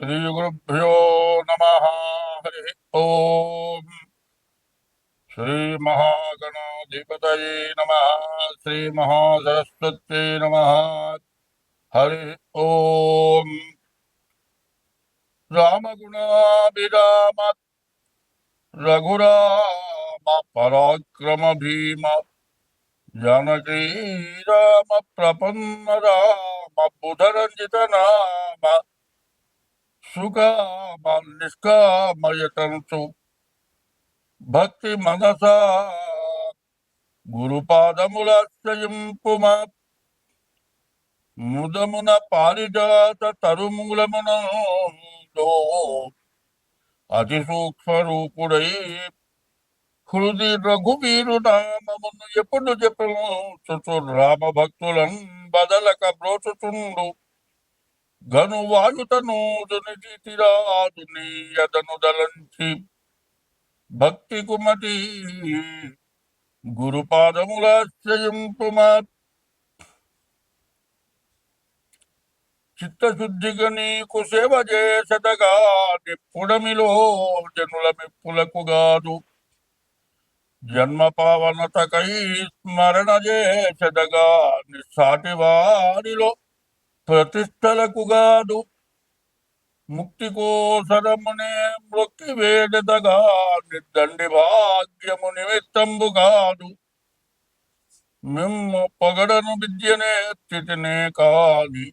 श्रीगुरुभ्यो नमः। हरि ओम। श्रीमहागणाधिपतये नमः। श्रीमहासरस्वत्यै नमः। हरि ओम। रामगुणाभिराम रघुराम पराक्रम भीम जानकी राम प्रपन्न राम बुधरंजित नाम सुकाम निष्कामयतन्तु భక్తి మనసా గురుపాదములాశ్రయింపుమా ముదమున పారిజాత తరుమూలమున అతి సూక్ష్మ రూపుడై హృది రఘువీరు నామమును ఎప్పుడు చెప్పను చుచు రామ భక్తులం బదలక బ్రోచుచుండు గను వాయుతను దునితిరాదు నీయదను దలంచి భక్తి కుమతి గురుపాదములాశ్రయింపుమా చిత్తశుద్ధిగా నీకు సేవ చేసదగా నిప్పుడమిలో జనుల మెప్పులకుగాదు జన్మ పావనతకై స్మరణ చేసదగా నిస్సాటి వారిలో ప్రతిష్టలకుగాదు ముక్తి కోసరమునే మృక్కి వేడదగా నిర్దండి భాగ్యము నిమిత్తంబు కాదు మిమ్ము పొగడను విద్యనే స్థితినే కాది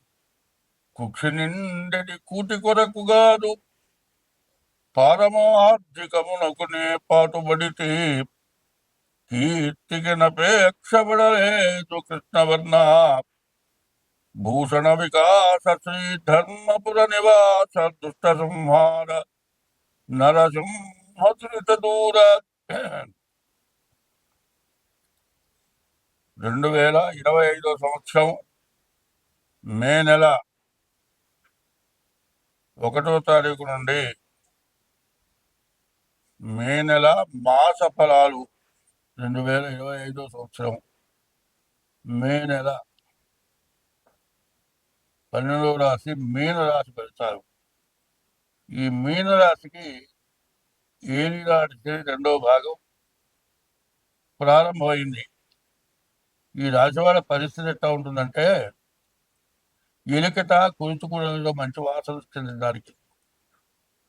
కుక్షి నిండెడి కూటి కొరకుగాదు పారమార్థికమునకునే పాటుబడితే కీర్తికి నపేక్షపడలేదు కృష్ణవర్ణ భూషణ వికాస శ్రీ ధర్మపుర నివాస దుష్ట సంహార నరసింహసురిత దూర 2025 సంవత్సరం మే నెల 1వ తారీఖు నుండి మే నెల మాస ఫలాలు 2025 సంవత్సరం మే నెల 12వ రాశి మీనరాశి ఫలితాలు. ఈ మీనరాశికి ఏలినాటి శని 2వ భాగం ప్రారంభమైంది. ఈ రాశి వాళ్ళ పరిస్థితి ఎట్లా ఉంటుందంటే ఎలికట కురుచుకునేలో మంచి వాసన వస్తుంది దానికి.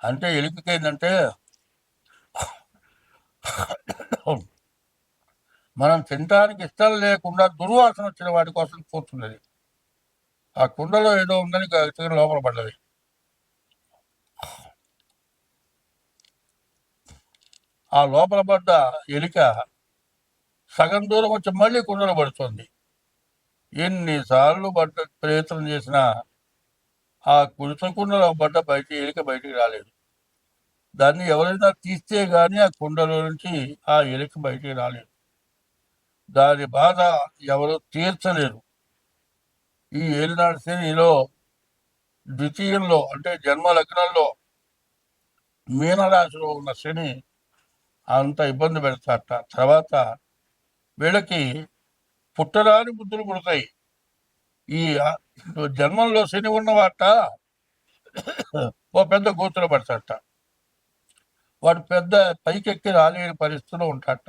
అంటే ఎలికకి ఏంటంటే మనం తినడానికి ఇష్టం లేకుండా దుర్వాసన వచ్చిన వాటి కోసం కూర్చున్నది. ఆ కుండలో ఏదో ఉందని లోపల పడ్డది. ఆ లోపల పడ్డ ఎలిక సగం దూరం వచ్చి మళ్ళీ కుండలో పడుతుంది. ఎన్నిసార్లు ప్రయత్నం చేసినా ఆ కుండలో పడ్డ ఎలిక బయటికి రాలేదు. దాన్ని ఎవరైనా తీస్తే గానీ ఆ కుండలో నుంచి ఆ ఎలిక బయటికి రాలేదు. దాని బాధ ఎవరు తీర్చలేరు. ఈ ఏలినాడు శనిలో ద్వితీయంలో అంటే జన్మ లగ్నంలో మీనరాశిలో ఉన్న శని అంత ఇబ్బంది పెడతారట. తర్వాత వీళ్ళకి పుట్టరాని బుద్ధులు పుడతాయి. ఈ జన్మంలో శని ఉన్నవాట ఓ పెద్ద గోతులో పడతాట. వాడు పెద్ద పైకెక్కి రాలేని పరిస్థితిలో ఉంటాట.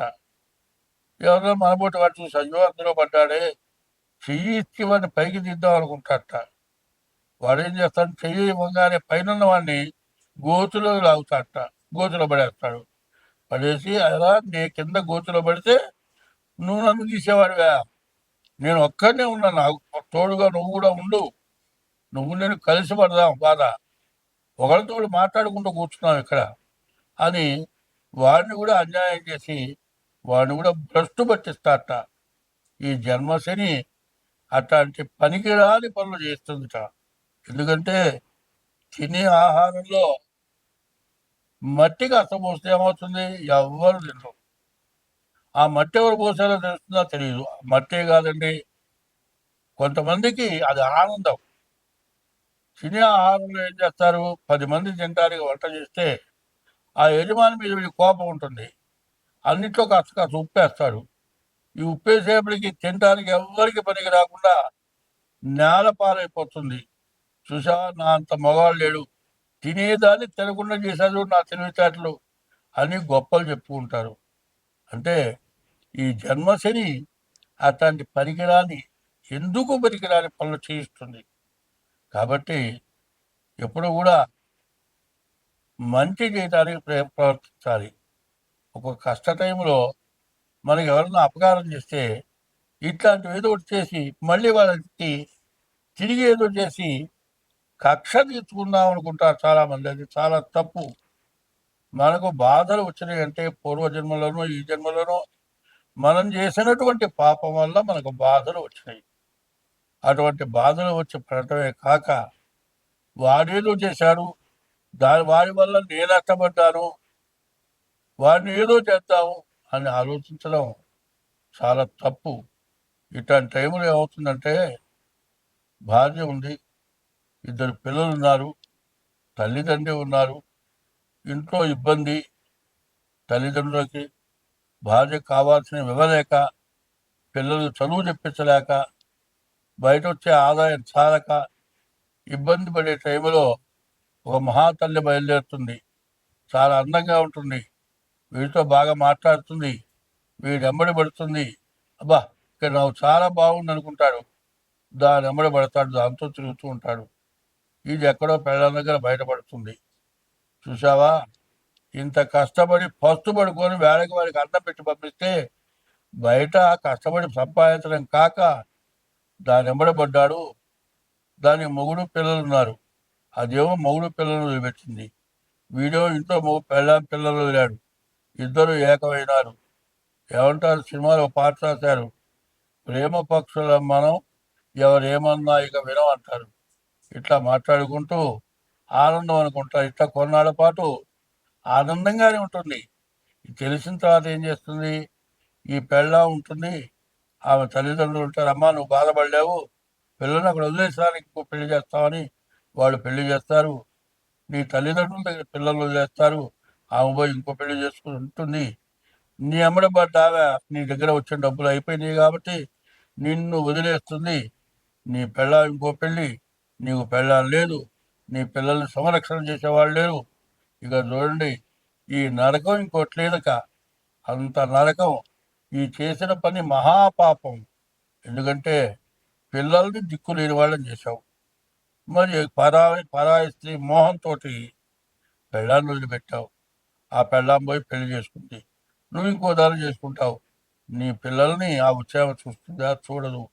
ఎవరో మనబోటి వాడు చూసి అయ్యో అందులో పడ్డాడే, చెయ్యి ఇచ్చి వాడిని పైకి దిద్దాం అనుకుంటాట. వాడు ఏం చేస్తాడు, చెయ్యి ఇవ్వగానే పైన వాడిని గోతులో లాగుతాట. గోతులో పడేస్తాడు. పడేసి అలా నీ కింద గోతులో పడితే నువ్వు నన్ను తీసేవాడివా, నేను ఒక్కడనే ఉన్నా, నాకు తోడుగా నువ్వు కూడా ఉండు, నువ్వు నేను కలిసి పడదాం బాధ, ఒకరితో మాట్లాడుకుంటూ కూర్చున్నాం ఇక్కడ అని వాడిని కూడా అన్యాయం చేసి వాడిని కూడా భ్రష్టు పట్టిస్తారట. ఈ జన్మశని అట్లాంటి పనికిరాని పనులు చేస్తుందిట. ఎందుకంటే తినే ఆహారంలో మట్టికి అసలు పోస్తే ఏమవుతుంది, ఎవ్వరు తినరు. ఆ మట్టి ఎవరు పోసారో తెలుస్తుందో తెలియదు. మట్టే కాదండి, కొంతమందికి అది ఆనందం. తినే ఆహారంలో ఏం చేస్తారు, 10 మంది తినడానికి వంట చేస్తే ఆ యజమాని మీద కోపం ఉంటుంది. అన్నింటిలో కాస్త ఉప్పేస్తాడు. ఈ ఉప్పేసేపటికి తినడానికి ఎవ్వరికి పనికి రాకుండా నేల పాలైపోతుంది. చూసా, నా అంత మగవాళ్ళు లేడు, తినేదాన్ని తినకుండా చేశారు నా తెలివితేటలు అని గొప్పలు చెప్పుకుంటారు. అంటే ఈ జన్మశని అట్లాంటి పనికిరాని, ఎందుకు పనికిరాని పనులు చేయిస్తుంది. కాబట్టి ఎప్పుడు కూడా మంచి చేయడానికి ప్రవర్తించాలి. ఒక కష్ట టైంలో మనకి ఎవరైనా అపకారం చేస్తే ఇట్లాంటివి ఏదో ఒకటి చేసి మళ్ళీ వాళ్ళకి తిరిగి ఏదో చేసి కక్ష తీర్చుకుందాం అనుకుంటారు చాలామంది. అది చాలా తప్పు. మనకు బాధలు వచ్చినాయి అంటే పూర్వజన్మలోనో ఈ జన్మలోనో మనం చేసినటువంటి పాపం వల్ల మనకు బాధలు వచ్చినాయి. అటువంటి బాధలు వచ్చి పడటమే కాక వాడేదో చేశాడు, వాడి వల్ల నేను నష్టపడ్డాను, వాడిని ఏదో చేద్దాము అని ఆలోచించడం చాలా తప్పు. ఇట్లాంటి టైంలో ఏమవుతుందంటే భార్య ఉంది, 2 పిల్లలు ఉన్నారు, తల్లిదండ్రి ఉన్నారు, ఇంట్లో ఇబ్బంది, తల్లిదండ్రులకి భార్యకు కావాల్సినవి ఇవ్వలేక, పిల్లలు చదువు చెప్పించలేక, బయట వచ్చే ఆదాయం చాలక ఇబ్బంది పడే టైంలో ఒక మహాతల్లి బయలుదేరుతుంది. చాలా అందంగా ఉంటుంది, వీడితో బాగా మాట్లాడుతుంది, వీడు వెంబడి పడుతుంది. అబ్బా, ఇక్కడ నాకు చాలా బాగుంది అనుకుంటాడు. దాని వెంబడి పడతాడు, దాంతో తిరుగుతూ ఉంటాడు. ఇది ఎక్కడో పెళ్ళ దగ్గర బయటపడుతుంది. చూసావా, ఇంత కష్టపడి పస్తు పడుకొని వేళకి వాడికి అన్నం పెట్టి పంపిస్తే బయట కష్టపడి సంపాదించడం కాక దాని వెంబడి పడ్డాడు. దానికి మొగుడు పిల్లలు ఉన్నారు, అదేమో మొగుడు పిల్లలు వదిలిపెట్టింది. వీడియో ఇంట్లో పెళ్ళాం పిల్లలు వదిలాడు, ఇద్దరు ఏకమైనారు. ఏమంటారు, సినిమాలో పాట రాశారు, ప్రేమ పక్షుల మనం ఎవరేమన్నా ఇక వినం అంటారు. ఇట్లా మాట్లాడుకుంటూ ఆనందం అనుకుంటారు. ఇట్లా కొన్నాళ్ళ పాటు ఆనందంగానే ఉంటుంది. తెలిసిన తర్వాత ఏం చేస్తుంది, ఈ పెళ్ళాం ఉంటుంది, ఆమె తల్లిదండ్రులు ఉంటారు, అమ్మా నువ్వు బాధపడలేవు, పిల్లల్ని అక్కడ వదిలేసడానికి ఇంకో పెళ్లి చేస్తామని వాళ్ళు పెళ్లి చేస్తారు. నీ తల్లిదండ్రుల దగ్గర పిల్లలు వదిలేస్తారు, ఆమె పోయి ఇంకో పెళ్లి చేసుకుని ఉంటుంది. నీ అమ్మడబడ్డ ఆమె నీ దగ్గర వచ్చిన డబ్బులు అయిపోయినాయి కాబట్టి నిన్ను వదిలేస్తుంది. నీ పెళ్ళాం ఇంకో పెళ్ళి, నీకు పెళ్ళాం లేదు, నీ పిల్లల్ని సంరక్షణ చేసేవాళ్ళు లేరు. ఇక చూడండి, ఈ నరకం ఇంకోటి లేదక, అంత నరకం. ఈ చేసిన పని మహాపాపం. ఎందుకంటే పిల్లల్ని దిక్కు లేని వాళ్ళని చేశావు. మరి పరాయి స్త్రీ మోహంతో పెళ్ళాన్ని వదిలిపెట్టావు. ఆ పెళ్ళాం పోయి పెళ్లి చేసుకుంది, నువ్వు ఇంకో దాన్ని చేసుకుంటావు. నీ పిల్లల్ని ఆ ఉత్సాహం చూస్తుందా? చూడదు.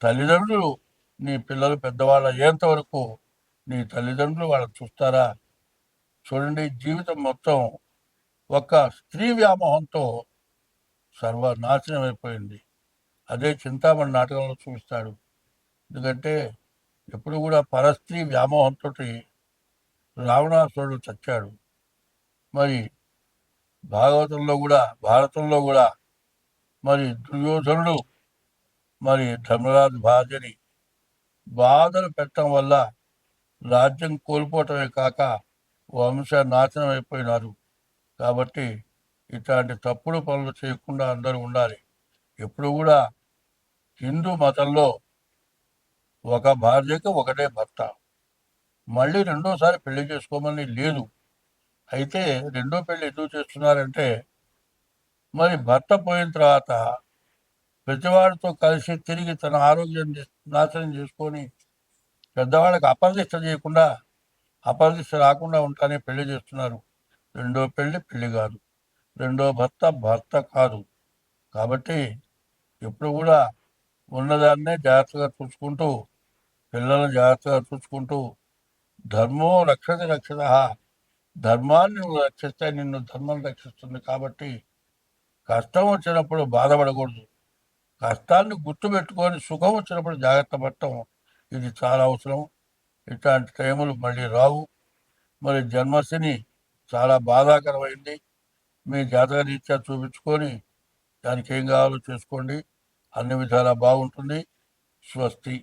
తల్లిదండ్రులు, నీ పిల్లలు పెద్దవాళ్ళ అయ్యేంత వరకు నీ తల్లిదండ్రులు వాళ్ళని చూస్తారా? చూడండి, జీవితం మొత్తం ఒక స్త్రీ వ్యామోహంతో సర్వనాశనం అయిపోయింది. అదే చింతామణి నాటకంలో చూపిస్తాడు. ఎందుకంటే ఎప్పుడు కూడా పరస్త్రీ వ్యామోహంతో రావణాసురుడు చచ్చాడు. మరి భారతంలో కూడా మరి దుర్యోధనుడు మరి ధర్మరాజు భార్యని బాధలు పెట్టడం వల్ల రాజ్యం కోల్పోవటమే కాక వంశ నాశనం అయిపోయినారు. కాబట్టి ఇట్లాంటి తప్పుడు పనులు చేయకుండా అందరూ ఉండాలి. ఎప్పుడు కూడా హిందూ మతంలో ఒక భార్యకు ఒకటే భర్త, మళ్ళీ రెండోసారి పెళ్లి చేసుకోమని లేదు. అయితే రెండో పెళ్లి ఎందుకు చేస్తున్నారంటే మరి భర్త పోయిన తర్వాత ప్రతివాడితో కలిసి తిరిగి తన ఆరోగ్యం నాశనం చేసుకొని పెద్దవాళ్ళకి అపరిదిష్ట చేయకుండా, అపరిదిష్ట రాకుండా ఉంటానే పెళ్లి చేస్తున్నారు. రెండో పెళ్లి పెళ్లి కాదు, రెండో భర్త భర్త కాదు. కాబట్టి ఎప్పుడు కూడా ఉన్నదాన్నే జాగ్రత్తగా చూసుకుంటూ, పిల్లలను జాగ్రత్తగా చూసుకుంటూ, ధర్మో రక్షతి రక్షిత, ధర్మాన్ని నువ్వు రక్షిస్తే నిన్ను ధర్మం రక్షిస్తుంది. కాబట్టి కష్టం వచ్చినప్పుడు బాధపడకూడదు, కష్టాన్ని గుర్తుపెట్టుకొని సుఖం వచ్చినప్పుడు జాగ్రత్త పడటం ఇది చాలా అవసరం. ఇట్లాంటి టైములు మళ్ళీ రావు. మరి జన్మశని చాలా బాధాకరమైంది. మీ జాతక రీత్యా చూపించుకొని దానికి ఏం కావాలో చేసుకోండి, అన్ని విధాలా బాగుంటుంది. స్వస్తి.